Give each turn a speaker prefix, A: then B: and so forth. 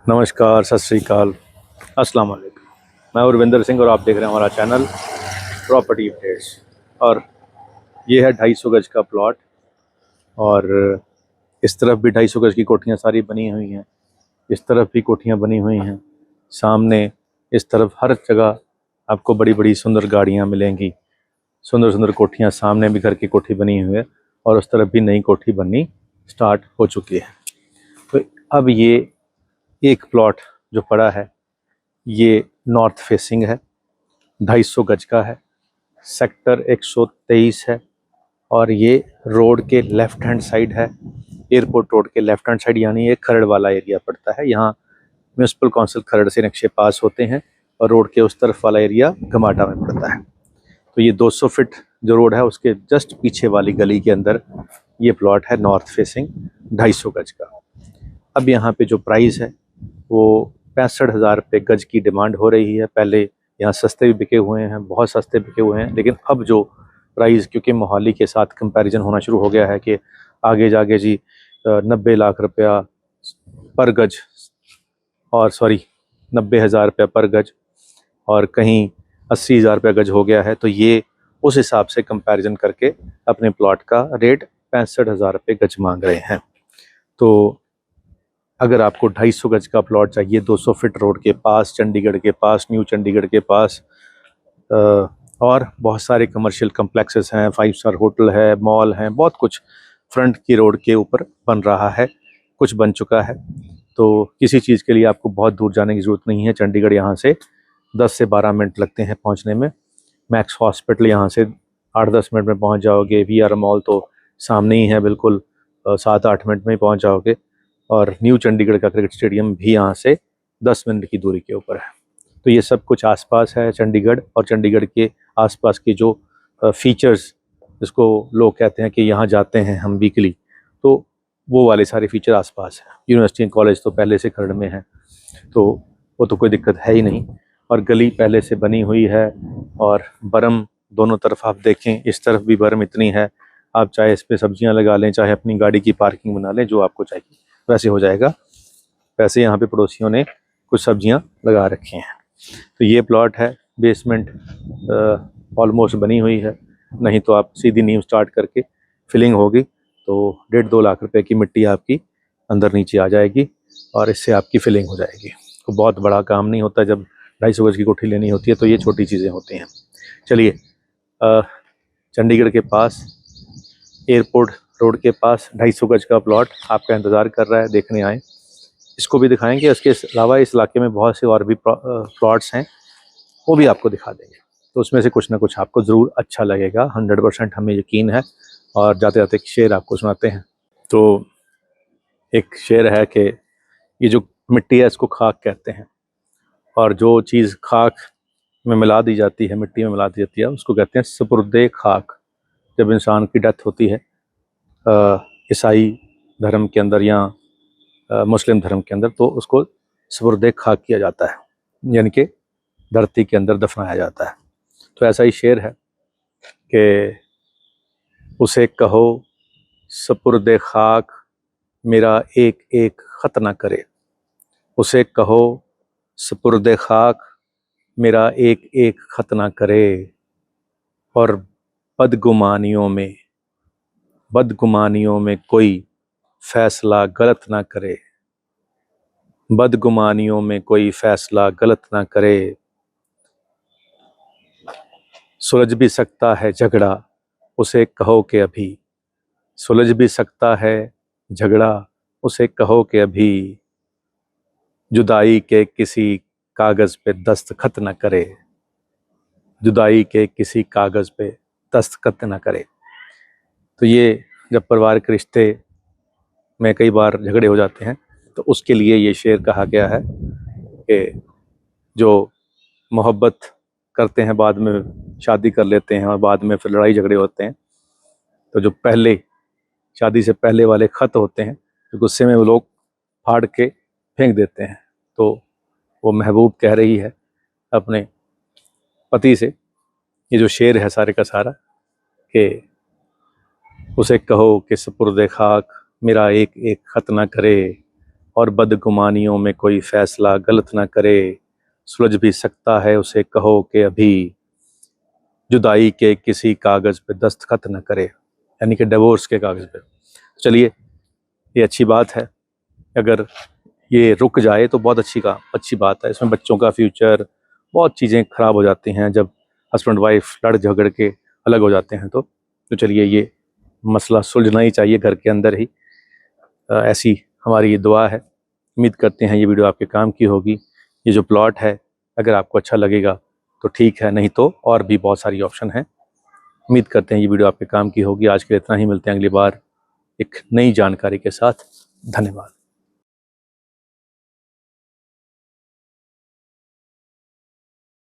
A: नमस्कार, सत श्री अकाल, अस्सलाम वालेकुम। मैं उर्विंदर सिंह और आप देख रहे हैं हमारा चैनल प्रॉपर्टी अपडेट्स। और ये है 250 गज का प्लॉट। और इस तरफ भी 250 गज की कोठियाँ सारी बनी हुई हैं, इस तरफ भी कोठियाँ बनी हुई हैं, सामने इस तरफ हर जगह आपको बड़ी बड़ी सुंदर गाड़ियाँ मिलेंगी। सुंदर सुंदर कोठियाँ, सामने भी घर की कोठी बनी हुई है और उस तरफ भी नई कोठी बननी स्टार्ट हो चुकी है। तो अब ये एक प्लॉट जो पड़ा है ये नॉर्थ फेसिंग है, 250 गज का है, सेक्टर 123 है और ये रोड के लेफ़्ट हैंड साइड है, एयरपोर्ट रोड के लेफ़्ट हैंड साइड, यानी ये खरड़ वाला एरिया पड़ता है। यहाँ म्यूनसिपल काउंसिल खरड़ से नक्शे पास होते हैं और रोड के उस तरफ वाला एरिया गमाटा में पड़ता है। तो ये 200 फीट जो रोड है उसके जस्ट पीछे वाली गली के अंदर ये प्लॉट है नॉर्थ फेसिंग 250 गज का। अब यहाँ पे जो प्राइस है वो 65,000 रुपये गज की डिमांड हो रही है। पहले यहाँ सस्ते भी बिके हुए हैं, बहुत सस्ते बिके हुए हैं, लेकिन अब जो प्राइस क्योंकि मोहाली के साथ कंपैरिजन होना शुरू हो गया है कि आगे जाके जी 90 लाख रुपया पर गज, और सॉरी 90,000 रुपया पर गज, और कहीं 80,000 रुपया गज हो गया है। तो ये उस हिसाब से कंपैरिजन करके अपने प्लॉट का रेट 65,000 रुपये गज मांग रहे हैं। तो अगर आपको 250 गज का प्लॉट चाहिए 200 फीट रोड के पास, चंडीगढ़ के पास, न्यू चंडीगढ़ के पास, और बहुत सारे कमर्शियल कम्प्लेक्सेस हैं, 5 स्टार होटल है, मॉल हैं, बहुत कुछ फ्रंट की रोड के ऊपर बन रहा है, कुछ बन चुका है। तो किसी चीज़ के लिए आपको बहुत दूर जाने की ज़रूरत नहीं है। चंडीगढ़ यहाँ से 10 से 12 मिनट लगते हैं पहुँचने में। मैक्स हॉस्पिटल यहाँ से 8-10 मिनट में पहुँच जाओगे। VR मॉल तो सामने ही है, बिल्कुल 7-8 मिनट में ही पहुँच जाओगे। और न्यू चंडीगढ़ का क्रिकेट स्टेडियम भी यहाँ से 10 मिनट की दूरी के ऊपर है। तो ये सब कुछ आसपास है चंडीगढ़, और चंडीगढ़ के आसपास के जो फीचर्स, जिसको लोग कहते हैं कि यहाँ जाते हैं हम वीकली, तो वो वाले सारे फीचर आसपास हैं। यूनिवर्सिटी कॉलेज तो पहले से खरड़ में है, तो वो तो कोई दिक्कत है ही नहीं। और गली पहले से बनी हुई है, और बरम दोनों तरफ आप देखें, इस तरफ भी बरम इतनी है, आप चाहे इस पर सब्जियां लगा लें, चाहे अपनी गाड़ी की पार्किंग बना लें, जो आपको चाहिए वैसे हो जाएगा। वैसे यहाँ पे पड़ोसियों ने कुछ सब्जियां लगा रखी हैं। तो ये प्लॉट है, बेसमेंट ऑलमोस्ट बनी हुई है, नहीं तो आप सीधी नींव स्टार्ट करके फिलिंग होगी तो 1.5-2 लाख रुपए की मिट्टी आपकी अंदर नीचे आ जाएगी और इससे आपकी फिलिंग हो जाएगी। तो बहुत बड़ा काम नहीं होता। जब 250 गज की कोठी लेनी होती है तो ये छोटी चीज़ें होती हैं। चलिए, चंडीगढ़ के पास, एयरपोर्ट रोड के पास 250 गज का प्लॉट आपका इंतज़ार कर रहा है, देखने आए। इसको भी दिखाएंगे, इसके अलावा इस इलाके में बहुत से और भी प्लॉट्स हैं, वो भी आपको दिखा देंगे। तो उसमें से कुछ ना कुछ आपको ज़रूर अच्छा लगेगा, 100% हमें यकीन है। और जाते जाते एक शेर आपको सुनाते हैं। तो एक शेर है कि ये जो मिट्टी है इसको खाक कहते हैं, और जो चीज़ खाक में मिला दी जाती है, मिट्टी में मिला दी जाती है, उसको कहते हैं सुपुर्दे खाक। जब इंसान की डेथ होती है ईसाई धर्म के अंदर या मुस्लिम धर्म के अंदर, तो उसको सुपुर्दे खाक किया जाता है, यानी कि धरती के अंदर दफनाया जाता है। तो ऐसा ही शेर है कि उसे कहो सुपुर्दे खाक मेरा एक एक ख़त ना करे, उसे कहो सुपुर्दे खाक मेरा एक एक ख़त ना करे, और बदगुमानियों में कोई फ़ैसला गलत ना करे, बदगुमानियों में कोई फ़ैसला गलत ना करे। सुलझ भी सकता है झगड़ा, उसे कहो कि अभी, सुलझ भी सकता है झगड़ा, उसे कहो कि अभी, जुदाई के किसी कागज़ पे दस्तखत न करे, जुदाई के किसी कागज़ पे दस्तखत न करे। तो ये जब परिवार के रिश्ते में कई बार झगड़े हो जाते हैं तो उसके लिए ये शेर कहा गया है कि जो मोहब्बत करते हैं, बाद में शादी कर लेते हैं और बाद में फिर लड़ाई झगड़े होते हैं, तो जो पहले शादी से पहले वाले ख़त होते हैं तो गुस्से में वो लोग फाड़ के फेंक देते हैं। तो वो महबूब कह रही है अपने पति से, ये जो शेर है सारे का सारा, कि उसे कहो कि सुपुर्दे खाक मेरा एक एक ख़त ना करे, और बदगुमानियों में कोई फैसला गलत ना करे, सुलझ भी सकता है उसे कहो कि अभी जुदाई के किसी कागज़ पे दस्तखत न करे, यानी कि डिवोर्स के कागज़ पे। चलिए, ये अच्छी बात है, अगर ये रुक जाए तो बहुत अच्छी बात है। इसमें बच्चों का फ्यूचर, बहुत चीज़ें ख़राब हो जाती हैं जब हस्बैंड वाइफ लड़ झगड़ के अलग हो जाते हैं। तो चलिए, ये मसला सुलझना ही चाहिए घर के अंदर ही। ऐसी हमारी ये दुआ है। उम्मीद करते हैं ये वीडियो आपके काम की होगी। ये जो प्लॉट है, अगर आपको अच्छा लगेगा तो ठीक है, नहीं तो और भी बहुत सारी ऑप्शन हैं। उम्मीद करते हैं ये वीडियो आपके काम की होगी। आज के लिए इतना ही, मिलते हैं अगली बार एक नई जानकारी के साथ। धन्यवाद।